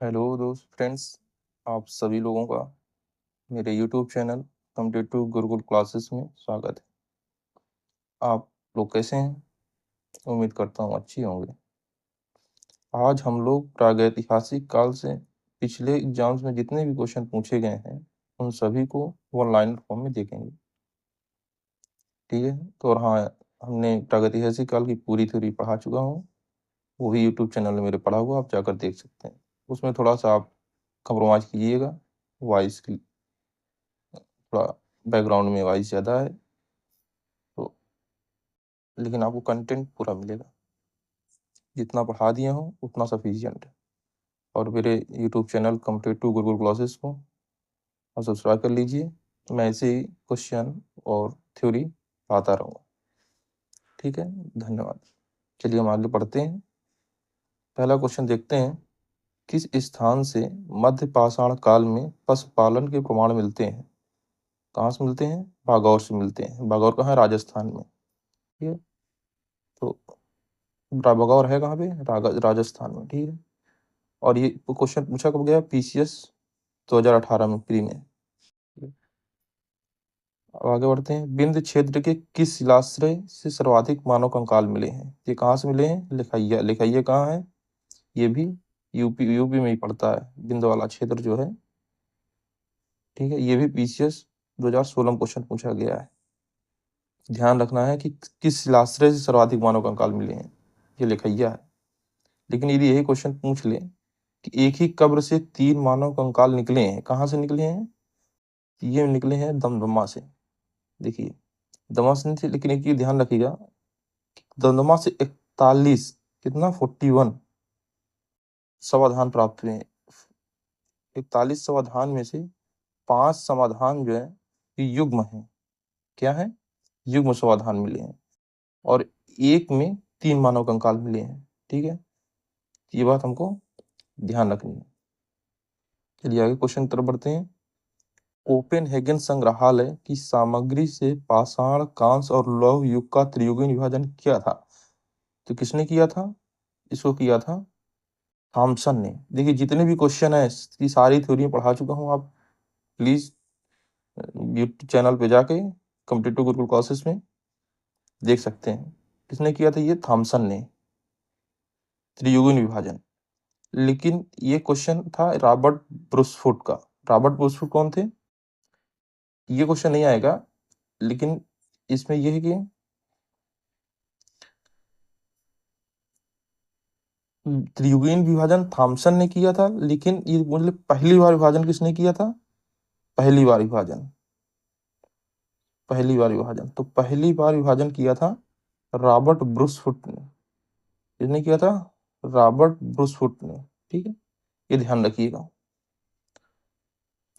Hello दोस्त friends, आप सभी लोगों का मेरे YouTube channel competitive Gurukul classes में स्वागत है। आप लोग कैसे हैं? उम्मीद करता हूँ अच्छी होंगे। आज हम लोग प्रागैतिहासिक काल से पिछले एग्जाम्स में जितने भी क्वेश्चन पूछे गए हैं उन सभी को वन लाइनर फॉर्म में देखेंगे। ठीक है, तो और हाँ, हमने प्रागैतिहासिक काल की पूरी थ्योरी पढ़ा चुका हूँ, वो भी यूट्यूब चैनल में मेरे पढ़ा हुआ, आप जाकर देख सकते हैं। उसमें थोड़ा सा आप कंप्रोमाइज़ कीजिएगा, वॉइस की थोड़ा बैकग्राउंड में वॉइस ज़्यादा है तो, लेकिन आपको कंटेंट पूरा मिलेगा। जितना पढ़ा दिया हूँ उतना सफिशिएंट है। और मेरे YouTube channel competitive Gurukul classes को आप सब्सक्राइब कर लीजिए। मैं ऐसे ही क्वेश्चन और थ्योरी पढ़ाता रहूँगा। ठीक है, धन्यवाद। चलिए हम आगे पढ़ते हैं। पहला क्वेश्चन देखते हैं। किस स्थान से मध्य पाषाण काल में पशुपालन के प्रमाण मिलते हैं? कहाँ से मिलते हैं? बागौर से मिलते हैं। बागौर कहाँ है? राजस्थान में। ठीक है, तो बागौर है कहाँ पे? राजस्थान में। ठीक है, और ये क्वेश्चन पूछा कब गया? पीसीएस 2018 में प्री में। अब आगे बढ़ते हैं। विंध्य क्षेत्र के किस शिलाश्रय से सर्वाधिक मानव कंकाल मिले हैं? ये कहाँ से मिले हैं? लिखाइया। लिखाइया कहाँ है? ये भी यूपी में ही पड़ता है, विंध्य वाला क्षेत्र जो है। ठीक है, ये भी पीसीएस 2016 में क्वेश्चन पूछा गया है। ध्यान रखना है कि किस शिलाश्रय से सर्वाधिक मानव कंकाल मिले हैं, ये लिखाइया है। लेकिन यदि यही क्वेश्चन पूछ ले कि एक ही कब्र से 3 मानव कंकाल निकले हैं, कहाँ से निकले हैं? ये निकले हैं दमदमा से। देखिए, दमा से नहीं थे, लेकिन एक चीज ध्यान रखिएगा, दमदमा से 41, कितना 41 समाधान प्राप्त हुए हैं। 41 समाधान में से 5 समाधान जो है ये युग्म है। क्या है? युग्म समाधान मिले हैं, और एक में 3 मानव कंकाल मिले हैं। ठीक है, ये बात हमको ध्यान रखनी है। चलिए आगे क्वेश्चन की तरफ बढ़ते हैं। कोपेनहेगन संग्रहालय की सामग्री से पाषाण, कांस्य और लौह युग का त्रियुगीय विभाजन किया था। तो किसने किया था? इसको किया था थॉमसन ने। देखिए, जितने भी क्वेश्चन है इसकी सारी थ्योरी पढ़ा चुका हूँ। आप प्लीज यूट्यूब चैनल पे जाके कॉम्पिटिटिव गुरुकुल क्लासेस में देख सकते हैं। किसने किया था? ये थॉमसन ने, त्रियुगीय विभाजन। लेकिन ये क्वेश्चन था रॉबर्ट ब्रूसफुट का। रॉबर्ट ब्रूसफुट कौन थे? ये क्वेश्चन नहीं आएगा, लेकिन इसमें यह है कि त्रियुगीय विभाजन थॉमसन ने किया था, लेकिन ये मतलब पहली बार विभाजन किसने किया था? पहली बार विभाजन, पहली बार विभाजन तो पहली बार विभाजन किया था रॉबर्ट ब्रूसफुट ने। किसने किया था? रॉबर्ट ब्रूसफुट ने। ठीक है, ये ध्यान रखिएगा।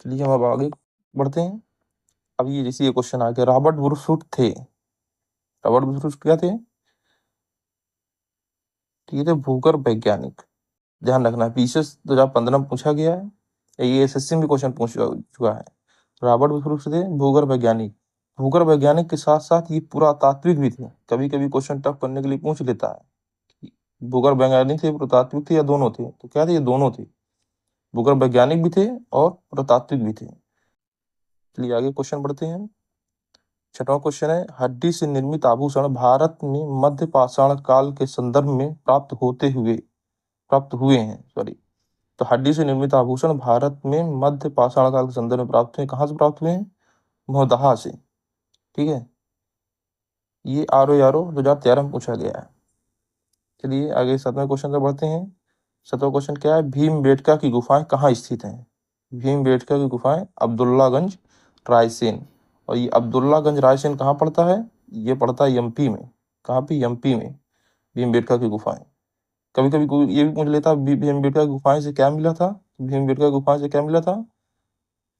चलिए हम अब आगे बढ़ते हैं। अब ये जैसे ये क्वेश्चन आ गया, रॉबर्ट ब्रूसफुट थे। रॉबर्ट ब्रूसफुट क्या थे? ये थे भूगर्भ वैज्ञानिक। ध्यान रखना है, पीसीएस 2015 में पूछा गया है, ये एसएससी में क्वेश्चन पूछ चुका है। रॉबर्ट ब्रूस थे भूगर्भ वैज्ञानिक। भूगर्भ वैज्ञानिक के साथ साथ ये पुरातात्विक भी थे। कभी कभी क्वेश्चन टफ करने के लिए पूछ लेता है कि भूगर्भ वैज्ञानिक थे, पुरातात्विक थे, या दोनों थे? तो क्या थे? ये दोनों थे। भूगर्भ वैज्ञानिक भी थे और पुरातात्विक भी थे। चलिए आगे क्वेश्चन बढ़ते हैं। छठवां क्वेश्चन है, हड्डी से निर्मित आभूषण भारत में मध्य पाषाण काल के संदर्भ में प्राप्त हुए हैं। सॉरी, तो हड्डी से निर्मित आभूषण भारत में मध्य पाषाण काल के संदर्भ में प्राप्त हुए। कहाँ से प्राप्त हुए हैं? मोहदहा से। ठीक है, ये RO 2013 में पूछा गया है। चलिए आगे 7वें क्वेश्चन तक बढ़ते हैं। 7वां क्वेश्चन क्या है? भीमबेटका की गुफाएं कहाँ स्थित हैं? भीमबेटका की गुफाएं अब्दुल्लागंज, रायसेन। और ये अब्दुल्लागंज रायसेन कहाँ पड़ता है? ये पड़ता है एमपी में। कहाँ पे? एमपी में भीमबेटका की गुफाएं। कभी कभी कोई ये भी पूछ लेता, भीमबेटका की गुफाएं से क्या मिला था? भीमबेटका की गुफाएं से क्या मिला था?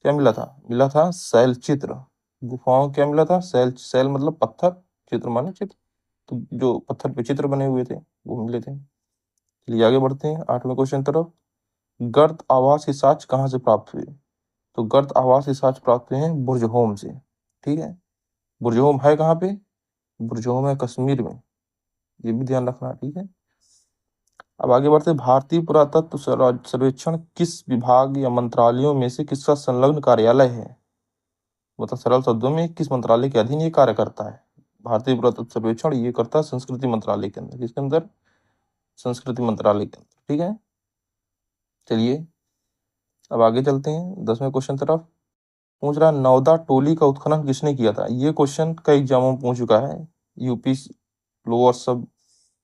क्या मिला था? मिला था शैल चित्र। गुफाओं क्या मिला था? शैल। शैल मतलब पत्थर, चित्र माने चित्र, तो जो पत्थर पे चित्र बने हुए थे वो मिले थे। चलिए आगे बढ़ते हैं 8वें क्वेश्चन तरफ। गर्त आवास के साक्ष्य कहाँ से प्राप्त हुए? तो गर्त आवास के साक्ष्य प्राप्त हुए हैं बुर्जहोम से। ठीक है, बुर्जहोम है कहाँ पे? बुर्जहोम है कश्मीर में, ये भी ध्यान रखना। ठीक है, अब आगे बढ़ते हैं। भारतीय पुरातत्व सर्वेक्षण किस विभाग या मंत्रालयों में से किसका संलग्न कार्यालय है? मतलब सरल शब्दों में किस मंत्रालय के अधीन ये कार्य करता है? भारतीय पुरातत्व सर्वेक्षण ये करता है संस्कृति मंत्रालय के अंदर। किसके अंदर? संस्कृति मंत्रालय के अंदर। ठीक है, चलिए अब आगे चलते हैं 10वें क्वेश्चन तरफ। पूछ रहा है नौदा टोली का उत्खनन किसने किया था? ये क्वेश्चन कई एग्जामों में पूछ चुका है। यूपी लोअर सब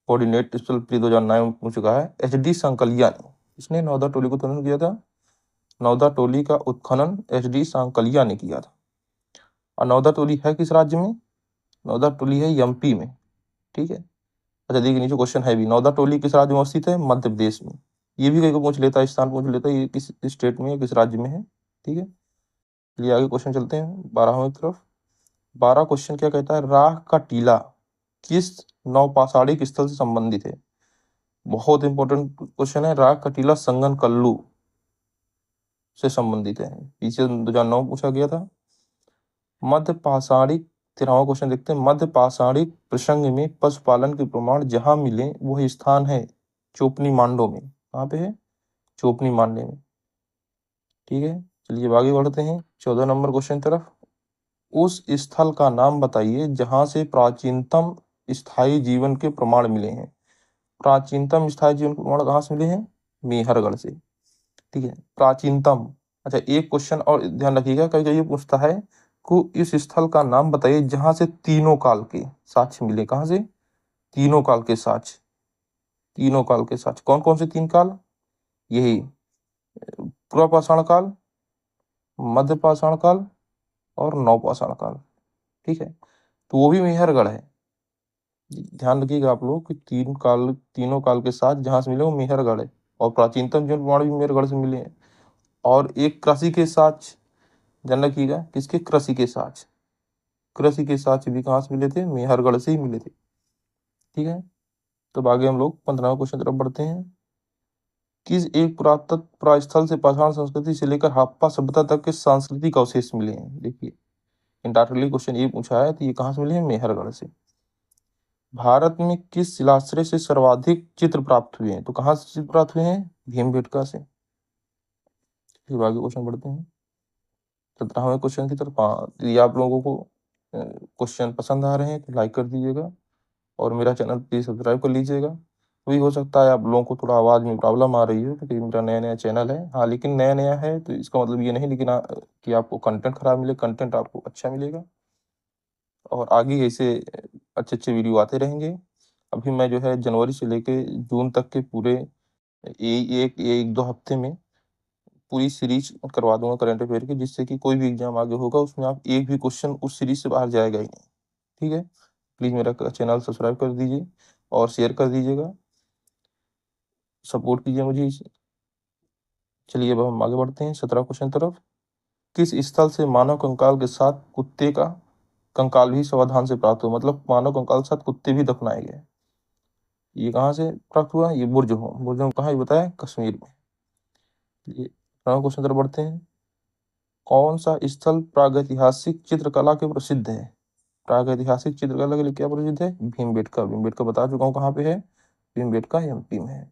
कोऑर्डिनेट स्पेशल प्री 2009 में पूछ चुका है। HD सांकलिया ने, इसने नौदा टोली का उत्खनन किया था। नौदा टोली का उत्खनन HD सांकलिया ने किया था। और नौदा टोली है किस राज्य में? नौदा टोली है MP में। ठीक है, अच्छा देखिए नीचे क्वेश्चन है भी, नौदा टोली किस राज्य में स्थित है? मध्य प्रदेश में। ये भी कहीं को पूछ लेता है, स्थान पूछ लेता है, ये किस स्टेट में है, किस राज्य में है। ठीक है, चलिए आगे क्वेश्चन चलते हैं 12वें तरफ। 12 क्वेश्चन क्या कहता है? राह का टीला किस नौपाषाणिक स्थल से संबंधित है? बहुत इंपॉर्टेंट क्वेश्चन है। राह का टीला संगन कल्लू से संबंधित है, पीछे 2009 पूछा गया था। मध्य पाषाणिक 13वां क्वेश्चन देखते हैं। मध्य पाषाणिक प्रसंग में पशुपालन के प्रमाण जहां मिले वह स्थान है चोपनी मांडो में। कहाँ पे है? चोपनी मांडे में। ठीक है, चलिए आगे बढ़ते हैं 14 नंबर क्वेश्चन तरफ। उस स्थल का नाम बताइए जहां से प्राचीनतम स्थायी जीवन के प्रमाण मिले हैं। प्राचीनतम स्थायी जीवन के प्रमाण कहाँ से मिले हैं? मेहरगढ़ से। ठीक है, प्राचीनतम। अच्छा एक क्वेश्चन और ध्यान रखिएगा, कभी कभी ये पूछता है को इस स्थल का नाम बताइए जहां से तीनों काल के साक्ष्य मिले। कहां से? तीनों काल के साक्ष्य। तीनों काल के साक्ष्य कौन कौन से तीन काल? यही पूर्व पाषाण काल, मध्य पाषाण काल और नवपाषाण काल। ठीक है, तो वो भी मेहरगढ़ है। ध्यान रखिएगा आप लोग कि तीनों काल के साथ जहां से मिले वो मेहरगढ़ है। और प्राचीनतम जीवन प्रमाण भी मेहरगढ़ से मिले हैं। और एक कृषि के साक्ष्य ध्यान रखिएगा, किसके? कृषि के साक्ष्य। कृषि के साक्ष्य भी कहाँ से मिले थे? मेहरगढ़ से ही मिले थे। ठीक है, तो आगे हम लोग 15वें क्वेश्चन तरफ बढ़ते हैं। किस एक पुरातत्व पुरास्थल से पाषाण संस्कृति से लेकर हड़प्पा सभ्यता तक के सांस्कृतिक अवशेष मिले हैं? देखिए इंडायरेक्टली क्वेश्चन ये पूछा है, तो ये कहाँ से मिले हैं? मेहरगढ़ से। भारत में किस शिलाश्रय से सर्वाधिक चित्र प्राप्त हुए हैं? तो कहाँ से चित्र प्राप्त हुए हैं? भीमबेटका से। फिर आगे क्वेश्चन बढ़ते हैं 17वें क्वेश्चन की तरफ। यदि आप लोगों को क्वेश्चन पसंद आ रहे हैं तो लाइक कर दीजिएगा और मेरा चैनल प्लीज सब्सक्राइब कर लीजिएगा। तो भी हो सकता है आप लोगों को थोड़ा आवाज़ में प्रॉब्लम आ रही हो क्योंकि मेरा नया नया चैनल है। हाँ लेकिन नया नया है तो इसका मतलब ये नहीं लेकिन कि आपको कंटेंट खराब मिले, कंटेंट आपको अच्छा मिलेगा और आगे ऐसे अच्छे अच्छे वीडियो आते रहेंगे। अभी मैं जो है जनवरी से लेके जून तक के पूरे एक एक दो हफ्ते में पूरी सीरीज करवा दूंगा करंट अफेयर की, जिससे कि कोई भी एग्जाम आगे होगा उसमें आप एक भी क्वेश्चन उस सीरीज से बाहर जाएगा ही नहीं। ठीक है, प्लीज़ मेरा चैनल सब्सक्राइब कर दीजिए और शेयर कर दीजिएगा, सपोर्ट कीजिए मुझे इसे। चलिए अब हम आगे बढ़ते हैं 17 क्वेश्चन तरफ। किस स्थल से मानव कंकाल के साथ कुत्ते का कंकाल भी सावधान से प्राप्त हुआ? मतलब मानव कंकाल के साथ कुत्ते भी दफनाए गए। ये कहाँ से प्राप्त हुआ? ये बुर्ज होम कहाँ, ये बताया? कश्मीर में। ये 18 क्वेश्चन तरफ बढ़ते हैं। कौन सा स्थल प्रागैतिहासिक चित्रकला के प्रसिद्ध है? प्रागैतिहासिक चित्रकला के लिए क्या प्रसिद्ध है? भीमबेटका। भीमबेटका बता चुका हूँ कहाँ पे है। भीमबेटका MP में है।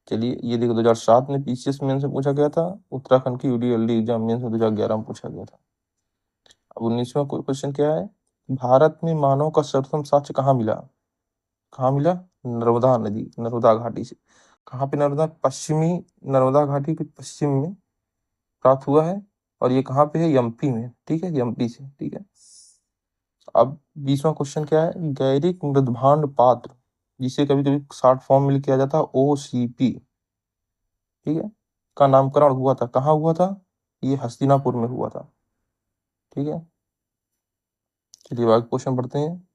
चलिए ये देखो 2007 में PCS मेन से पूछा गया था। उत्तराखंड की UDLD एग्जाम मेन में 2011 में पूछा गया था। अब 19वां क्वेश्चन क्या है? भारत में मानव का सर्वप्रथम साक्ष्य कहाँ मिला? कहाँ मिला? नर्मदा नदी, नर्मदा घाटी से। कहाँ पे? नर्मदा पश्चिमी नर्मदा घाटी के पश्चिम में प्राप्त हुआ है और ये कहाँ पे है? MP में। ठीक है, MP से। ठीक है, अब 20वां क्वेश्चन क्या है? गैरिक मृदभांड पात्र, जिसे कभी कभी शॉर्ट फॉर्म में किया जाता है OCP, ठीक है, का नामकरण हुआ था, कहाँ हुआ था? ये हस्तिनापुर में हुआ था। ठीक है, चलिए आगे क्वेश्चन पढ़ते हैं।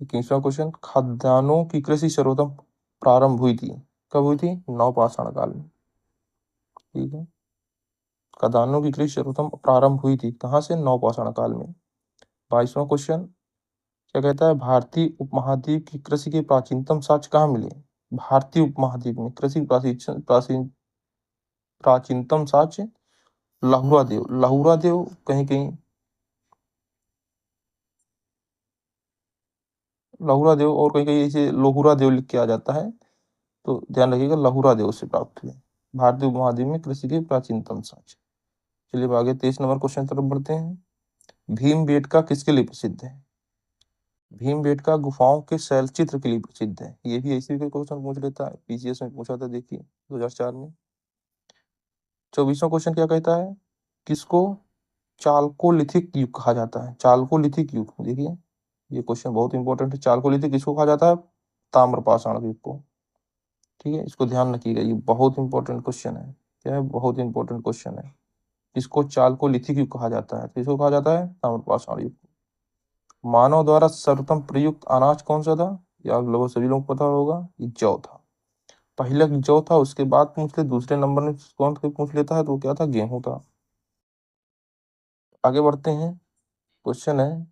21वां क्वेश्चन, खाद्यान्नों की कृषि सर्वप्रथम प्रारंभ हुई थी, कब हुई थी? नवपाषाण काल में। ठीक है, खाद्यान्नों की कृषि सर्वप्रथम प्रारंभ हुई थी कहाँ से? नवपाषाण काल में। 22वां क्वेश्चन क्या कहता है? भारतीय उपमहाद्वीप की कृषि के प्राचीनतम साक्ष्य कहाँ मिले? भारतीय उपमहाद्वीप में कृषि प्राचीनतम साक्ष्य लहुरा देव। लहुरा देव कहीं कहीं लहुरा देव और कहीं कहीं इसे लोहुरा देव लिख के आ जाता है। तो ध्यान रखिएगा लहुरा देव से प्राप्त हुए। भारतीय उपमहाद्वीप में कृषि के प्राचीनतम साक्ष्य। चलिए आगे 23 नंबर क्वेश्चन तरफ बढ़ते हैं। भीमबेटका किसके लिए प्रसिद्ध है? भीमबेटका गुफाओं के शैलचित्र के लिए प्रसिद्ध है। ये भी ऐसे भी क्वेश्चन पूछ लेता है, पीसीएस में पूछा था, देखिए 2004 में। 24वां क्वेश्चन क्या कहता है? किसको चालकोलिथिक युग कहा जाता है? चालकोलिथिक युग, देखिए ये क्वेश्चन बहुत इंपॉर्टेंट है। चालकोलिथिक किसको कहा जाता है? ताम्रपाषाण युग को। ठीक है, इसको ध्यान रखिएगा, ये बहुत इंपॉर्टेंट क्वेश्चन है। क्या है? बहुत इंपॉर्टेंट क्वेश्चन है। इसको चालकोलिथिक युग कहा जाता है। किसको कहा जाता है? ताम्रपाषाण युग। मानव द्वारा सर्वप्रथम प्रयुक्त अनाज कौन सा था? ये आप लोगों सभी लोग पता होगा, ये जौ था। पहले जौ था, उसके बाद पूछ ले दूसरे नंबर में कौन से पूछ लेता है, तो वो क्या था? गेहूं था। आगे बढ़ते हैं। क्वेश्चन है,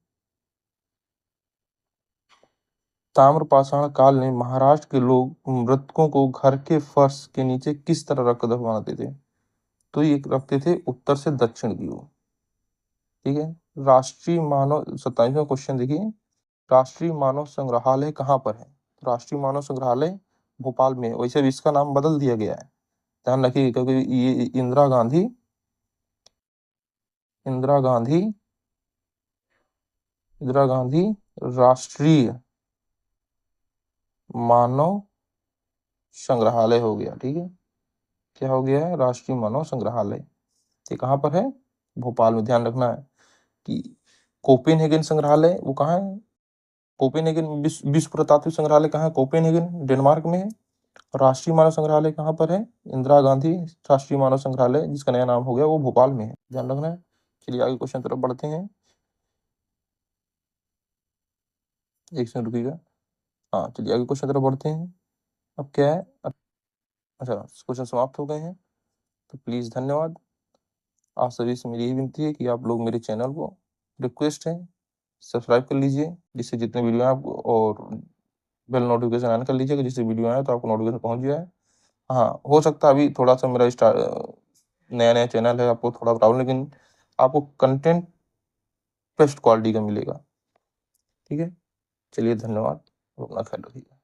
ताम्रपाषाण काल में महाराष्ट्र के लोग मृतकों को घर के फर्श के नीचे किस तरह रख दफनाते थे? तो ये रखते थे उत्तर से दक्षिण की ओर। ठीक है। राष्ट्रीय मानव 27वां क्वेश्चन देखिए, राष्ट्रीय मानव संग्रहालय कहाँ पर है? राष्ट्रीय मानव संग्रहालय भोपाल में है। वैसे भी इसका नाम बदल दिया गया है, ध्यान रखिए, क्योंकि ये इंदिरा गांधी राष्ट्रीय मानव संग्रहालय हो गया। ठीक है, क्या हो गया है? राष्ट्रीय मानव संग्रहालय। ये कहाँ पर है? भोपाल में। ध्यान रखना है कि कोपेनहेगन संग्रहालय वो कहाँ है? कोपेनहेगन विश्व पुरातात्विक संग्रहालय कहाँ है? कोपेनहेगन डेनमार्क में है। राष्ट्रीय मानव संग्रहालय कहाँ पर है? इंदिरा गांधी राष्ट्रीय मानव संग्रहालय, जिसका नया नाम हो गया, वो भोपाल में है। ध्यान रखना है। चलिए आगे क्वेश्चन तरफ बढ़ते हैं। एक सेकंड रुकिएगा। हाँ, चलिए आगे क्वेश्चन तरफ बढ़ते हैं। अब क्या है? अच्छा, क्वेश्चन समाप्त हो गए हैं, तो प्लीज धन्यवाद। आप सभी से मेरी यही विनती है कि आप लोग मेरे चैनल को, रिक्वेस्ट है, सब्सक्राइब कर लीजिए, जिससे जितने वीडियो आए आपको, और बेल नोटिफिकेशन ऑन कर लीजिएगा, जिससे वीडियो आए तो आपको नोटिफिकेशन पहुंच जाए। हाँ, हो सकता है अभी थोड़ा सा मेरा नया नया चैनल है, आपको थोड़ा प्रॉब्लम, लेकिन आपको कंटेंट बेस्ट क्वालिटी का मिलेगा। ठीक है, चलिए धन्यवाद, अपना ख्याल रखिए।